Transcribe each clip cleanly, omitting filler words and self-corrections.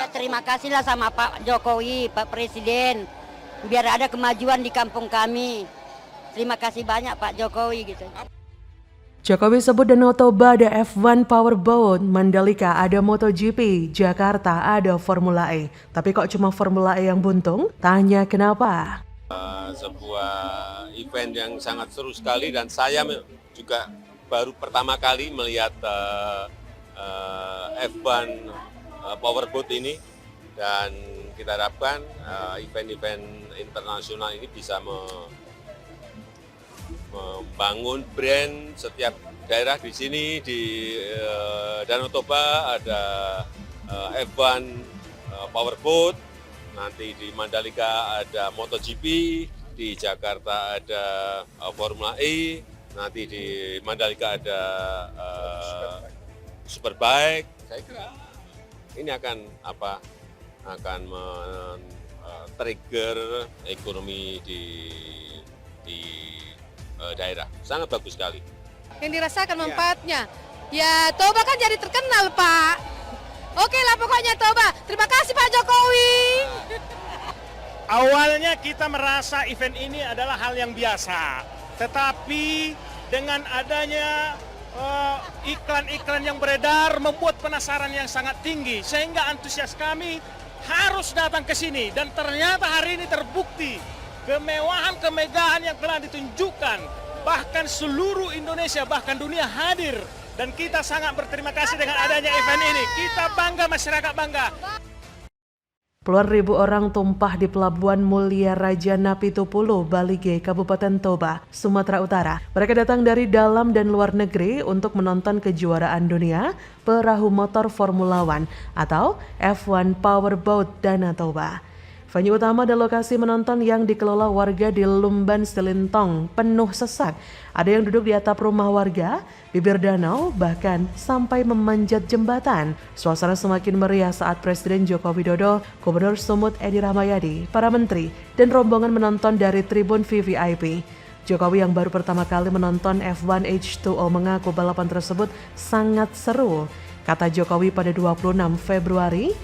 minta terima kasih lah sama Pak Jokowi, Pak Presiden. Biar ada kemajuan di kampung kami. Terima kasih banyak Pak Jokowi gitu. Jokowi sebut Danau Toba ada F1 Powerboat, Mandalika ada MotoGP, Jakarta ada Formula E. Tapi kok cuma Formula E yang buntung? Tanya kenapa? Sebuah event yang sangat seru sekali dan saya juga baru pertama kali melihat F1 Powerboat ini dan kita harapkan event-event internasional ini bisa membangun brand setiap daerah. Di sini di Danau Toba ada F1 Powerboat, nanti di Mandalika ada MotoGP, di Jakarta ada Formula E, nanti di Mandalika ada Superbike. Saya kira ini akan trigger ekonomi di daerah. Sangat bagus sekali. Yang dirasakan manfaatnya. Ya Toba kan jadi terkenal Pak. Oke lah pokoknya Toba. Terima kasih Pak Jokowi. Awalnya kita merasa event ini adalah hal yang biasa. Tetapi dengan adanya iklan-iklan yang beredar membuat penasaran yang sangat tinggi. Sehingga antusias kami harus datang ke sini. Dan ternyata hari ini terbukti kemewahan-kemegahan yang telah ditunjukkan, bahkan seluruh Indonesia, bahkan dunia hadir. Dan kita sangat berterima kasih dengan adanya event ini. Kita bangga, masyarakat bangga. Puluhan ribu orang tumpah di Pelabuhan Mulia Raja Napitupulu, Balige, Kabupaten Toba, Sumatera Utara. Mereka datang dari dalam dan luar negeri untuk menonton kejuaraan dunia perahu motor Formula One atau F1 Powerboat Danau Toba. Venue utama dan lokasi menonton yang dikelola warga di Lumban Selintong penuh sesak. Ada yang duduk di atap rumah warga, bibir danau, bahkan sampai memanjat jembatan. Suasana semakin meriah saat Presiden Joko Widodo, Gubernur Sumut Edi Rahmayadi, para menteri, dan rombongan menonton dari tribun VVIP. Jokowi yang baru pertama kali menonton F1 H2O mengaku balapan tersebut sangat seru. Kata Jokowi pada 26 Februari,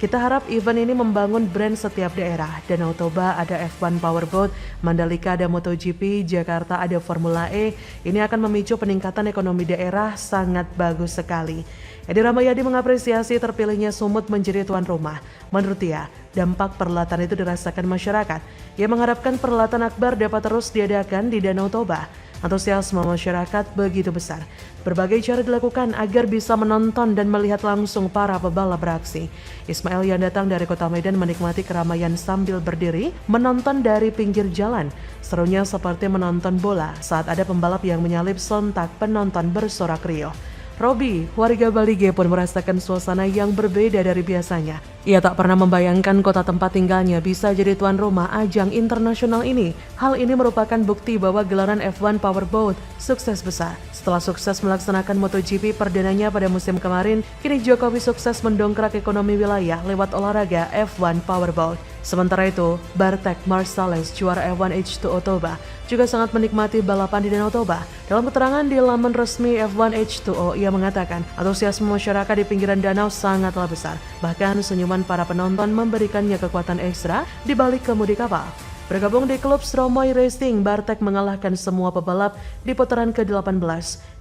kita harap event ini membangun brand setiap daerah. Danau Toba ada F1 Powerboat, Mandalika ada MotoGP, Jakarta ada Formula E. Ini akan memicu peningkatan ekonomi daerah, sangat bagus sekali. Edi Rahmayadi mengapresiasi terpilihnya Sumut menjadi tuan rumah. Menurut dia, dampak perhelatan itu dirasakan masyarakat. Ia mengharapkan perhelatan akbar dapat terus diadakan di Danau Toba. Antusiasme masyarakat begitu besar. Berbagai cara dilakukan agar bisa menonton dan melihat langsung para pebalap beraksi. Ismail yang datang dari kota Medan menikmati keramaian sambil berdiri menonton dari pinggir jalan. Serunya seperti menonton bola saat ada pembalap yang menyalip sontak penonton bersorak riuh. Robi, warga Balige pun merasakan suasana yang berbeda dari biasanya. Ia tak pernah membayangkan kota tempat tinggalnya bisa jadi tuan rumah ajang internasional ini. Hal ini merupakan bukti bahwa gelaran F1 Powerboat sukses besar. Setelah sukses melaksanakan MotoGP perdananya pada musim kemarin, kini Jokowi sukses mendongkrak ekonomi wilayah lewat olahraga F1 Powerboat. Sementara itu, Bartek Marsalis, juara F1 H2O Toba, juga sangat menikmati balapan di Danau Toba. Dalam keterangan di laman resmi F1 H2O, ia mengatakan antusiasme masyarakat di pinggiran danau sangatlah besar. Bahkan senyuman para penonton memberikannya kekuatan ekstra di balik kemudi kapal. Bergabung di klub Stromoy Racing, Bartek mengalahkan semua pebalap di putaran ke-18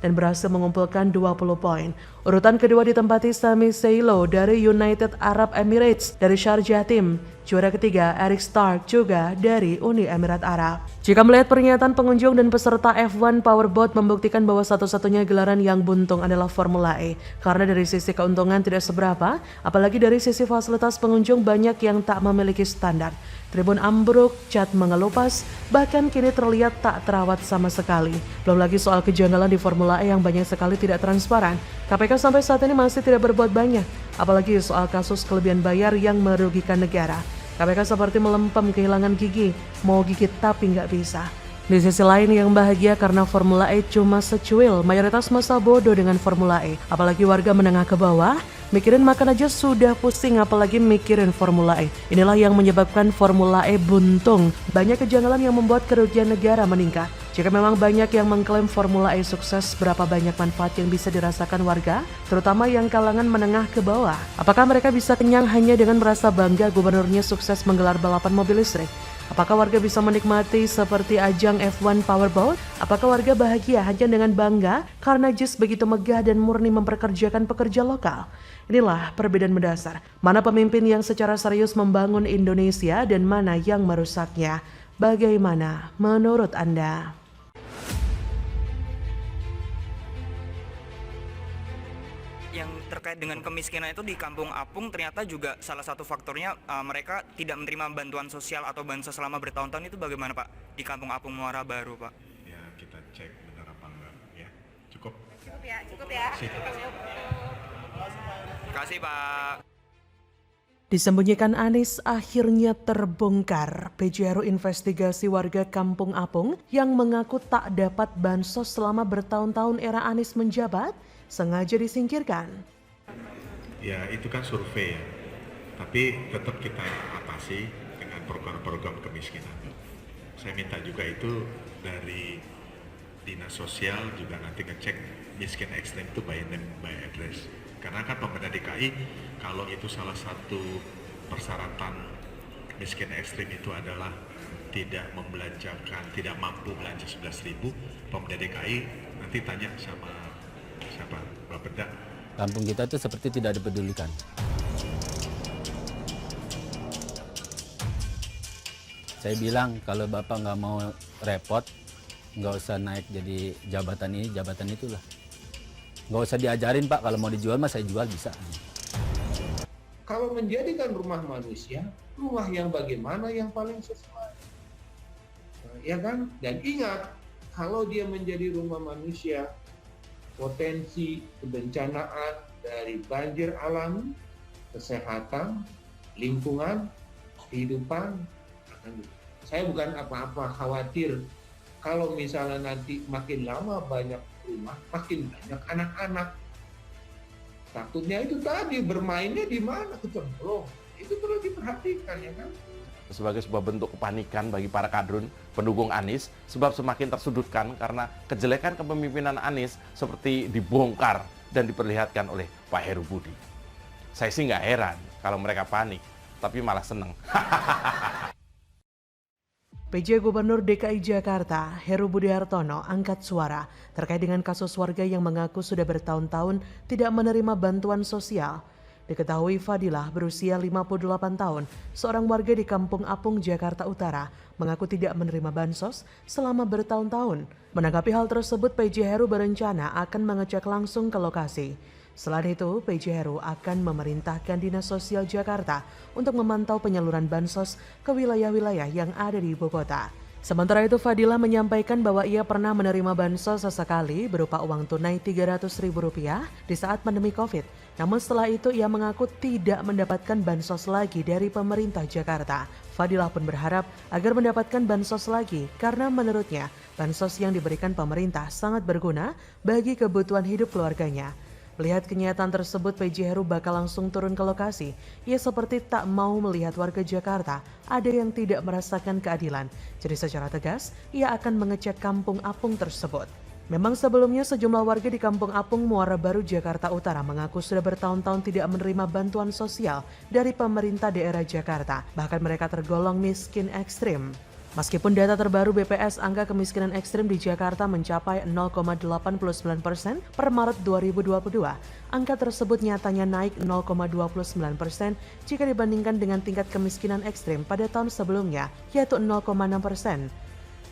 dan berhasil mengumpulkan 20 poin. Urutan kedua ditempati Sami Seilo dari United Arab Emirates dari Sharjah Team. Juara ketiga Eric Stark juga dari Uni Emirat Arab. Jika melihat pernyataan pengunjung dan peserta F1 Powerboat membuktikan bahwa satu-satunya gelaran yang buntung adalah Formula E. Karena dari sisi keuntungan tidak seberapa, apalagi dari sisi fasilitas pengunjung banyak yang tak memiliki standar. Tribun ambruk, cat mengelupas, bahkan kini terlihat tak terawat sama sekali. Belum lagi soal kejanggalan di Formula E yang banyak sekali tidak transparan. KPK sampai saat ini masih tidak berbuat banyak, apalagi soal kasus kelebihan bayar yang merugikan negara. KPK seperti melempem kehilangan gigi, mau gigit tapi nggak bisa. Di sisi lain yang bahagia karena Formula E cuma secuil, mayoritas masa bodoh dengan Formula E. Apalagi warga menengah ke bawah, mikirin makan aja sudah pusing apalagi mikirin Formula E. Inilah yang menyebabkan Formula E buntung. Banyak kejanggalan yang membuat kerugian negara meningkat. Jika memang banyak yang mengklaim Formula E sukses, berapa banyak manfaat yang bisa dirasakan warga, terutama yang kalangan menengah ke bawah? Apakah mereka bisa kenyang hanya dengan merasa bangga gubernurnya sukses menggelar balapan mobil listrik? Apakah warga bisa menikmati seperti ajang F1 Powerboat? Apakah warga bahagia hanya dengan bangga karena JIS begitu megah dan murni memperkerjakan pekerja lokal? Inilah perbedaan mendasar. Mana pemimpin yang secara serius membangun Indonesia dan mana yang merusaknya? Bagaimana menurut Anda? Yang terkait dengan kemiskinan itu di Kampung Apung ternyata juga salah satu faktornya mereka tidak menerima bantuan sosial atau bansos selama bertahun-tahun. Itu bagaimana Pak di Kampung Apung Muara Baru Pak? Ya kita cek benar apa enggak ya. Cukup. Cukup ya. Terima kasih Pak. Disembunyikan Anies akhirnya terbongkar. PJRU investigasi warga Kampung Apung yang mengaku tak dapat bansos selama bertahun-tahun era Anies menjabat sengaja disingkirkan. Ya itu kan survei ya. Tapi tetap kita atasi dengan program-program kemiskinan. Saya minta juga itu dari Dinas Sosial juga nanti ngecek miskin ekstrem itu by name by address. Karena kan pemerintah DKI kalau itu salah satu persyaratan miskin ekstrim itu adalah tidak membelanjakan, tidak mampu belanja 11.000, pemerintah DKI nanti tanya sama siapa? Bapeda. Kampung kita itu seperti tidak dipedulikan. Saya bilang kalau Bapak nggak mau repot, nggak usah naik jadi jabatan ini, jabatan itulah. Nggak usah diajarin Pak, kalau mau dijual mah saya jual bisa. Kalau menjadikan rumah manusia, rumah yang bagaimana yang paling sesuai? Ya kan? Dan ingat, kalau dia menjadi rumah manusia, potensi kebencanaan dari banjir alami, kesehatan, lingkungan, kehidupan akan. Saya bukan apa-apa khawatir kalau misalnya nanti makin lama banyak rumah, makin banyak anak-anak. Takutnya itu tadi bermainnya di mana, kecemplung. Itu perlu diperhatikan ya kan. Sebagai sebuah bentuk kepanikan bagi para kadrun pendukung Anies, sebab semakin tersudutkan karena kejelekan kepemimpinan Anies seperti dibongkar dan diperlihatkan oleh Pak Heru Budi. Saya sih nggak heran kalau mereka panik, tapi malah seneng. PJ Gubernur DKI Jakarta, Heru Budi Hartono, angkat suara terkait dengan kasus warga yang mengaku sudah bertahun-tahun tidak menerima bantuan sosial. Diketahui Fadilah berusia 58 tahun, seorang warga di Kampung Apung, Jakarta Utara, mengaku tidak menerima bansos selama bertahun-tahun. Menanggapi hal tersebut, PJ Heru berencana akan mengecek langsung ke lokasi. Selain itu, PJ Heru akan memerintahkan Dinas Sosial Jakarta untuk memantau penyaluran bansos ke wilayah-wilayah yang ada di ibu kota. Sementara itu, Fadilah menyampaikan bahwa ia pernah menerima bansos sesekali berupa uang tunai Rp300.000 di saat pandemi COVID. Namun setelah itu ia mengaku tidak mendapatkan bansos lagi dari pemerintah Jakarta. Fadilah pun berharap agar mendapatkan bansos lagi karena menurutnya bansos yang diberikan pemerintah sangat berguna bagi kebutuhan hidup keluarganya. Melihat kenyataan tersebut, PJ Heru bakal langsung turun ke lokasi. Ia seperti tak mau melihat warga Jakarta ada yang tidak merasakan keadilan. Jadi secara tegas, ia akan mengecek Kampung Apung tersebut. Memang sebelumnya sejumlah warga di Kampung Apung, Muara Baru, Jakarta Utara mengaku sudah bertahun-tahun tidak menerima bantuan sosial dari pemerintah daerah Jakarta. Bahkan mereka tergolong miskin ekstrim. Meskipun data terbaru BPS, angka kemiskinan ekstrim di Jakarta mencapai 0,89% per Maret 2022. Angka tersebut nyatanya naik 0,29% jika dibandingkan dengan tingkat kemiskinan ekstrim pada tahun sebelumnya, yaitu 0,6%.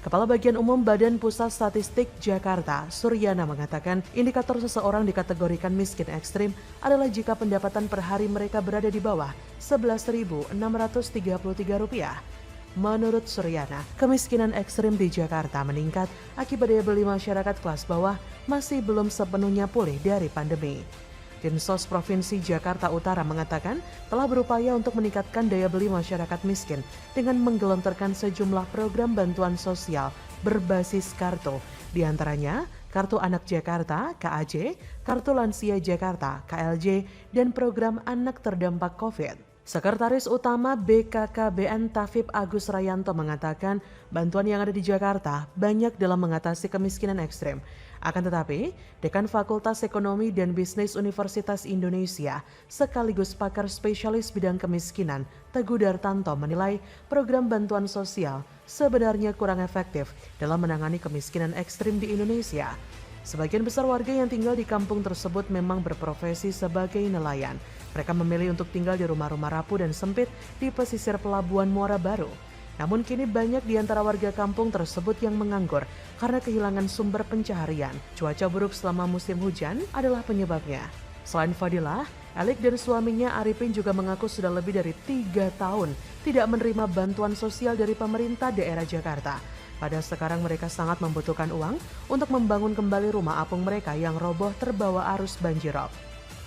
Kepala Bagian Umum Badan Pusat Statistik Jakarta, Suryana, mengatakan indikator seseorang dikategorikan miskin ekstrim adalah jika pendapatan per hari mereka berada di bawah Rp11.633. Menurut Suryana, kemiskinan ekstrim di Jakarta meningkat akibat daya beli masyarakat kelas bawah masih belum sepenuhnya pulih dari pandemi. Dinsos Provinsi Jakarta Utara mengatakan telah berupaya untuk meningkatkan daya beli masyarakat miskin dengan menggelontorkan sejumlah program bantuan sosial berbasis kartu, di antaranya Kartu Anak Jakarta (KAJ), Kartu Lansia Jakarta (KLJ), dan program Anak Terdampak COVID. Sekretaris Utama BKKBN Tafib Agus Rayanto mengatakan bantuan yang ada di Jakarta banyak dalam mengatasi kemiskinan ekstrem. Akan tetapi, Dekan Fakultas Ekonomi dan Bisnis Universitas Indonesia sekaligus pakar spesialis bidang kemiskinan Teguh Dartanto menilai program bantuan sosial sebenarnya kurang efektif dalam menangani kemiskinan ekstrem di Indonesia. Sebagian besar warga yang tinggal di kampung tersebut memang berprofesi sebagai nelayan. Mereka memilih untuk tinggal di rumah-rumah rapuh dan sempit di pesisir pelabuhan Muara Baru. Namun kini banyak di antara warga kampung tersebut yang menganggur karena kehilangan sumber pencaharian. Cuaca buruk selama musim hujan adalah penyebabnya. Selain Fadilah, Elik dan suaminya Arifin juga mengaku sudah lebih dari 3 tahun tidak menerima bantuan sosial dari pemerintah daerah Jakarta. Pada sekarang mereka sangat membutuhkan uang untuk membangun kembali rumah apung mereka yang roboh terbawa arus banjirop.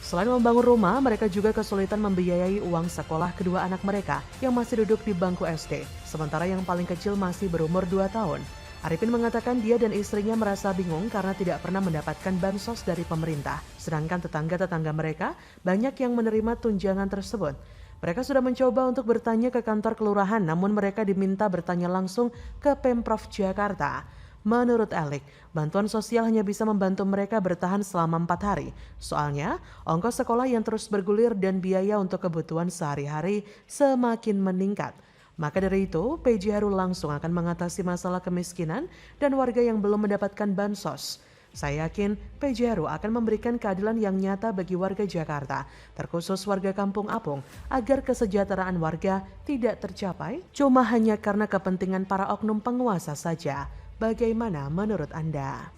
Selain membangun rumah, mereka juga kesulitan membiayai uang sekolah kedua anak mereka yang masih duduk di bangku SD, sementara yang paling kecil masih berumur 2 tahun. Arifin mengatakan dia dan istrinya merasa bingung karena tidak pernah mendapatkan bansos dari pemerintah, sedangkan tetangga-tetangga mereka banyak yang menerima tunjangan tersebut. Mereka sudah mencoba untuk bertanya ke kantor kelurahan, namun mereka diminta bertanya langsung ke Pemprov Jakarta. Menurut Elik, bantuan sosial hanya bisa membantu mereka bertahan selama 4 hari. Soalnya, ongkos sekolah yang terus bergulir dan biaya untuk kebutuhan sehari-hari semakin meningkat. Maka dari itu, PJ Heru langsung akan mengatasi masalah kemiskinan dan warga yang belum mendapatkan bansos. Saya yakin PJ Heru akan memberikan keadilan yang nyata bagi warga Jakarta, terkhusus warga Kampung Apung, agar kesejahteraan warga tidak tercapai cuma hanya karena kepentingan para oknum penguasa saja. Bagaimana menurut Anda?